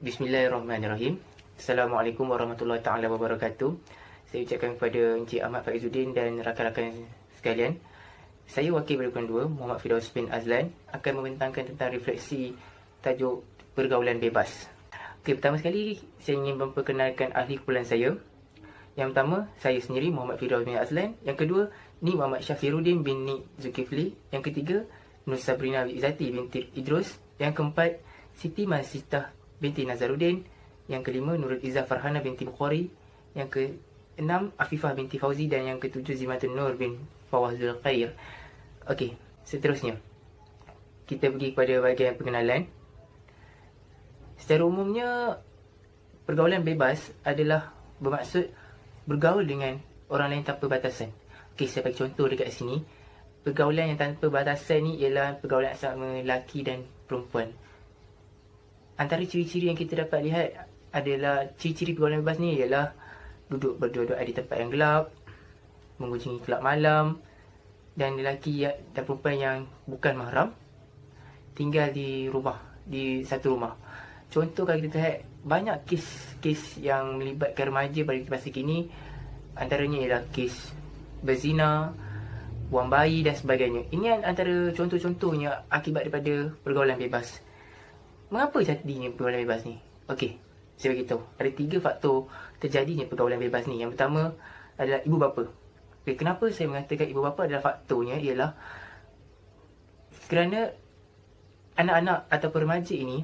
Bismillahirrahmanirrahim. Assalamualaikum warahmatullahi taala wabarakatuh. Saya ucapkan kepada Encik Ahmad Faizuddin dan rakan-rakan sekalian. Saya wakil berikuan 2, Muhammad Firdaus bin Azlan, akan membentangkan tentang refleksi tajuk pergaulan bebas. Okey, pertama sekali saya ingin memperkenalkan ahli kumpulan saya. Yang pertama, saya sendiri Muhammad Firdaus bin Azlan. Yang kedua, Ni Muhammad Syafiruddin bin Ni Zulkifli. Yang ketiga, Nur Sabrina Izzati binti Idrus. Yang keempat, Siti Masitah binti Nazaruddin. Yang kelima, Nurul Izzah Farhana binti Bukhari. Yang keenam, Afifah binti Fauzi. Dan yang ketujuh, Zimatun Nur bin Fawazul Khair. Okey, seterusnya kita pergi kepada bahagian pengenalan. Secara umumnya, pergaulan bebas adalah bermaksud bergaul dengan orang lain tanpa batasan. Okey, saya bagi contoh dekat sini. Pergaulan yang tanpa batasan ni ialah pergaulan sama lelaki dan perempuan. Antara ciri-ciri yang kita dapat lihat adalah ciri-ciri pergaulan bebas ni ialah duduk berdua-dua di tempat yang gelap, mengunjungi kelab malam, dan lelaki dan perempuan yang bukan mahram tinggal di satu rumah. Contoh, kalau kita lihat banyak kes yang melibatkan remaja pada masa kini, antaranya ialah kes berzina, buang bayi dan sebagainya. Ini antara contoh-contohnya akibat daripada pergaulan bebas. Mengapa jadinya pergaulan bebas ni? Okey, saya beritahu. Ada 3 faktor terjadinya pergaulan bebas ni. Yang pertama adalah ibu bapa. Okay, kenapa saya mengatakan ibu bapa adalah faktornya ialah kerana anak-anak atau remaja ini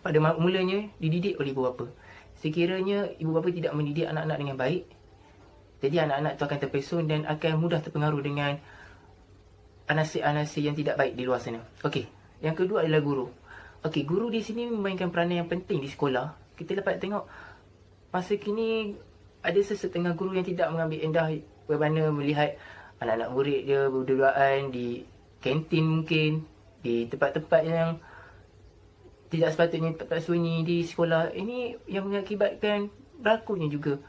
pada mulanya dididik oleh ibu bapa. Sekiranya ibu bapa tidak mendidik anak-anak dengan baik, jadi anak-anak itu akan terpesong dan akan mudah terpengaruh dengan anasir-anasir yang tidak baik di luar sana. Okey, yang kedua adalah guru. Okey, guru di sini memainkan peranan yang penting di sekolah. Kita dapat tengok masa kini ada sesetengah guru yang tidak mengambil endah bagaimana melihat anak-anak murid dia berduaan di kantin, mungkin di tempat-tempat yang tidak sepatutnya, tempat sunyi di sekolah. Ini yang mengakibatkan berlakunya juga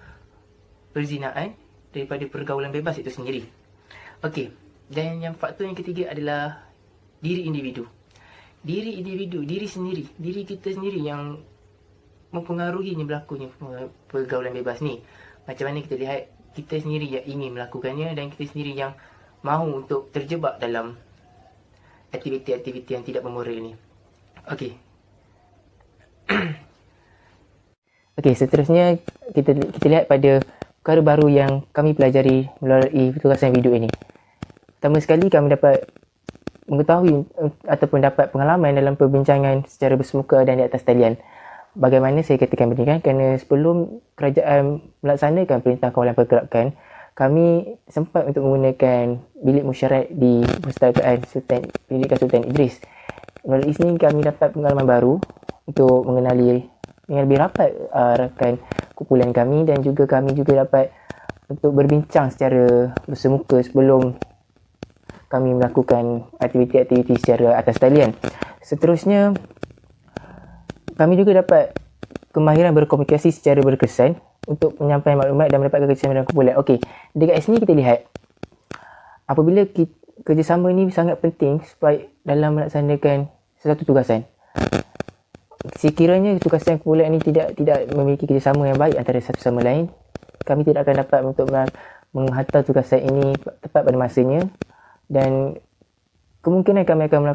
perzinaan daripada pergaulan bebas itu sendiri. Okey, dan yang faktor yang ketiga adalah diri individu. Diri sendiri, diri kita sendiri yang mempengaruhinya berlakunya pergaulan bebas ni. Macam mana kita lihat kita sendiri yang ingin melakukannya dan kita sendiri yang mahu untuk terjebak dalam aktiviti-aktiviti yang tidak bermoral ini. Okey. Okey, seterusnya kita lihat pada perkara baru yang kami pelajari melalui tugasan video ini. Pertama sekali, kami dapat mengetahui ataupun dapat pengalaman dalam perbincangan secara bersemuka dan di atas talian. Bagaimana saya katakan begini kan, kerana sebelum kerajaan melaksanakan perintah kawalan pergerakan, kami sempat untuk menggunakan bilik musyarat di Perpustakaan Pendidikan Sultan Idris. Melalui sini kami dapat pengalaman baru untuk mengenali dengan lebih rapat rakan kumpulan kami, dan juga kami juga dapat untuk berbincang secara bersemuka sebelum kami melakukan aktiviti-aktiviti secara atas talian. Seterusnya, kami juga dapat kemahiran berkomunikasi secara berkesan untuk menyampaikan maklumat dan mendapatkan kerjasama dengan kumpulan. Okey, dekat sini kita lihat apabila kerjasama ini sangat penting supaya dalam melaksanakan sesuatu tugasan. Sekiranya tugasan kumpulan ini tidak memiliki kerjasama yang baik antara satu sama lain, kami tidak akan dapat untuk menghantar tugasan ini tepat pada masanya, dan kemungkinan kami akan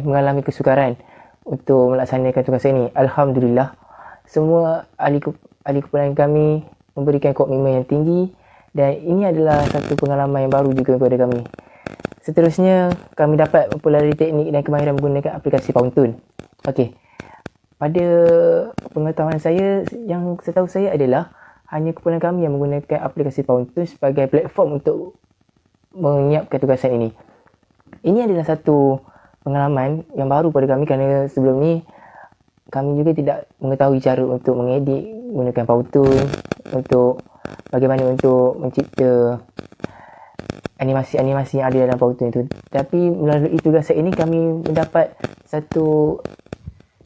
mengalami kesukaran untuk melaksanakan tugasan ini. Alhamdulillah, semua ahli kumpulan kami memberikan komitmen yang tinggi, dan ini adalah satu pengalaman yang baru juga kepada kami. Seterusnya, kami dapat mempelajari teknik dan kemahiran menggunakan aplikasi Pauntun. Okey, pada pengetahuan saya, yang setahu saya adalah hanya kumpulan kami yang menggunakan aplikasi Pauntun sebagai platform untuk menyiapkan tugasan ini. Ini adalah satu pengalaman yang baru pada kami, kerana sebelum ni kami juga tidak mengetahui cara untuk mengedit menggunakan Pauntun, untuk bagaimana untuk mencipta animasi-animasi yang ada dalam Pauntun itu. Tapi melalui tugasan ini kami mendapat satu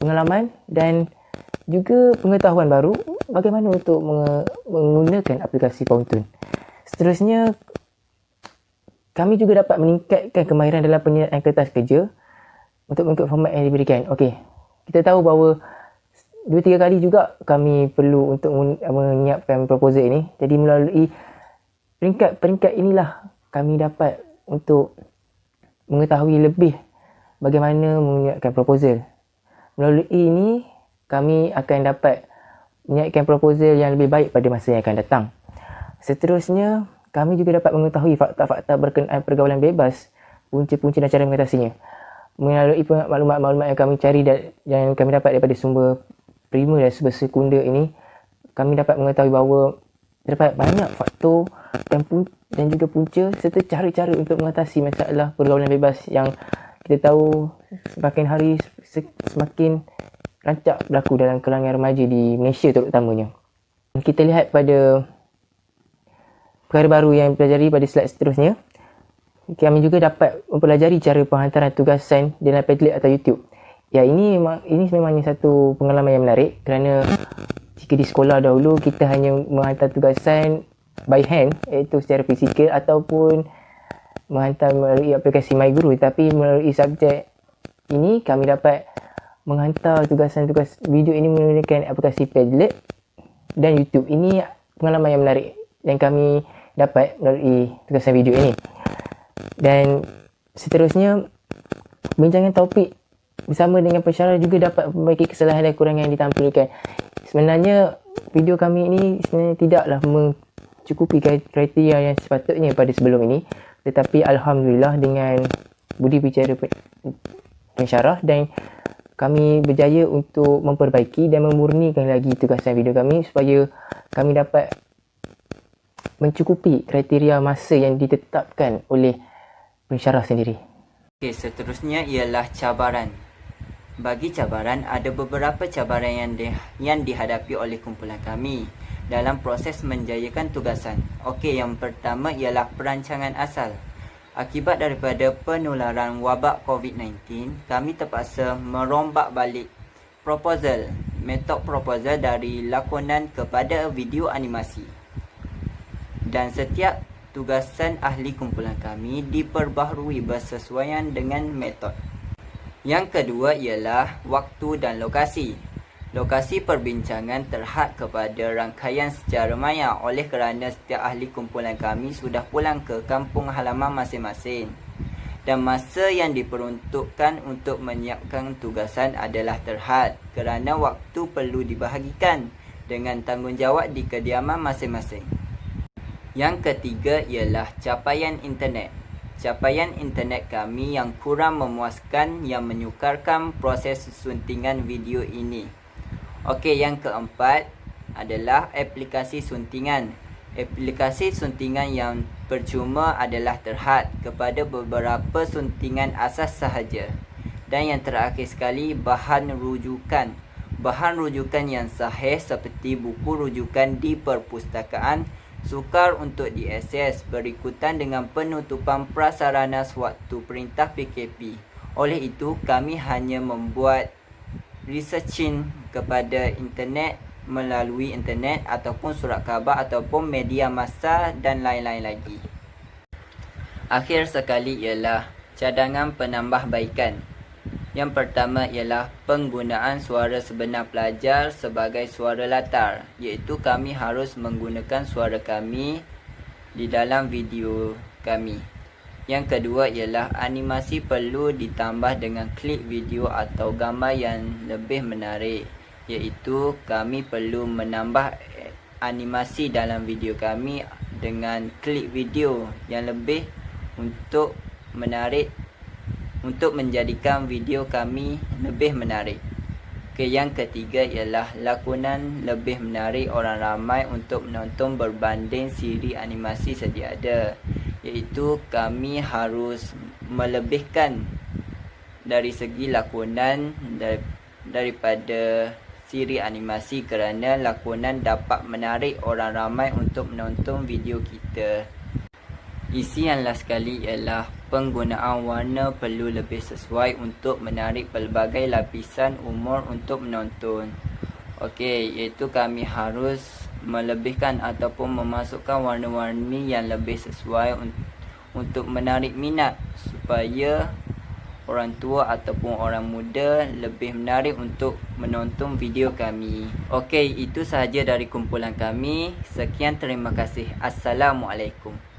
pengalaman dan juga pengetahuan baru bagaimana untuk menggunakan aplikasi Pauntun. Seterusnya, kami juga dapat meningkatkan kemahiran dalam penyelesaian kertas kerja untuk mengikut format yang diberikan. Okey, kita tahu bahawa 2-3 kali juga kami perlu untuk menyiapkan proposal ini. Jadi melalui peringkat-peringkat inilah kami dapat untuk mengetahui lebih bagaimana menyiapkan proposal. Melalui ini kami akan dapat menyiapkan proposal yang lebih baik pada masa yang akan datang. Seterusnya, kami juga dapat mengetahui fakta-fakta berkenaan pergaulan bebas, punca-punca dan cara mengatasinya. Melalui maklumat-maklumat yang kami cari yang kami dapat daripada sumber primer dan sumber sekunder ini, kami dapat mengetahui bahawa terdapat banyak faktor dan juga punca serta cara-cara untuk mengatasi masalah pergaulan bebas yang kita tahu semakin hari semakin rancak berlaku dalam kalangan remaja di Malaysia terutamanya. Kita lihat pada perkara baru yang dipelajari pada slide seterusnya. Kami juga dapat mempelajari cara penghantaran tugasan dalam Padlet atau YouTube. Ya, ini memangnya satu pengalaman yang menarik kerana jika di sekolah dahulu kita hanya menghantar tugasan by hand, iaitu secara fizikal, ataupun menghantar melalui aplikasi MyGuru. Tapi melalui subjek ini kami dapat menghantar tugasan-tugas video ini menggunakan aplikasi Padlet dan YouTube. Ini pengalaman yang menarik yang kami dapat melalui tugasan video ini. Dan seterusnya, bincangan topik bersama dengan pensyarah juga dapat memperbaiki kesalahan dan kekurangan yang ditampilkan. Sebenarnya video kami ini sebenarnya tidaklah mencukupi kriteria yang sepatutnya pada sebelum ini, tetapi alhamdulillah dengan budi bicara pensyarah dan kami berjaya untuk memperbaiki dan memurnikan lagi tugasan video kami supaya kami dapat mencukupi kriteria masa yang ditetapkan oleh pensyarah sendiri. Okey, seterusnya ialah cabaran. Bagi cabaran, ada beberapa cabaran yang dihadapi oleh kumpulan kami dalam proses menjayakan tugasan. Okey, yang pertama ialah perancangan asal. Akibat daripada penularan wabak COVID-19, kami terpaksa merombak balik metod proposal dari lakonan kepada video animasi. Dan setiap tugasan ahli kumpulan kami diperbaharui bersesuaian dengan metod. Yang kedua ialah waktu dan lokasi. Lokasi perbincangan terhad kepada rangkaian secara maya oleh kerana setiap ahli kumpulan kami sudah pulang ke kampung halaman masing-masing. Dan masa yang diperuntukkan untuk menyiapkan tugasan adalah terhad kerana waktu perlu dibahagikan dengan tanggungjawab di kediaman masing-masing. Yang ketiga ialah capaian internet. Capaian internet kami yang kurang memuaskan yang menyukarkan proses suntingan video ini. Okey, yang keempat adalah aplikasi suntingan. Aplikasi suntingan yang percuma adalah terhad kepada beberapa suntingan asas sahaja. Dan yang terakhir sekali, bahan rujukan. Bahan rujukan yang sahih seperti buku rujukan di perpustakaan sukar untuk diakses berikutan dengan penutupan prasarana sewaktu perintah PKP. Oleh itu, kami hanya membuat researching kepada internet melalui internet ataupun surat khabar ataupun media massa dan lain-lain lagi. Akhir sekali ialah cadangan penambahbaikan. Yang pertama ialah penggunaan suara sebenar pelajar sebagai suara latar, iaitu kami harus menggunakan suara kami di dalam video kami. Yang kedua ialah animasi perlu ditambah dengan klip video atau gambar yang lebih menarik, iaitu kami perlu menambah animasi dalam video kami dengan klip video yang lebih untuk menjadikan video kami lebih menarik. Yang ketiga ialah lakonan lebih menarik orang ramai untuk menonton berbanding siri animasi sedia ada, iaitu kami harus melebihkan dari segi lakonan daripada siri animasi kerana lakonan dapat menarik orang ramai untuk menonton video kita. Isi yang last sekali ialah penggunaan warna perlu lebih sesuai untuk menarik pelbagai lapisan umur untuk menonton. Okey, iaitu kami harus melebihkan ataupun memasukkan warna-warni yang lebih sesuai untuk menarik minat supaya orang tua ataupun orang muda lebih menarik untuk menonton video kami. Okey, itu sahaja dari kumpulan kami. Sekian, terima kasih. Assalamualaikum.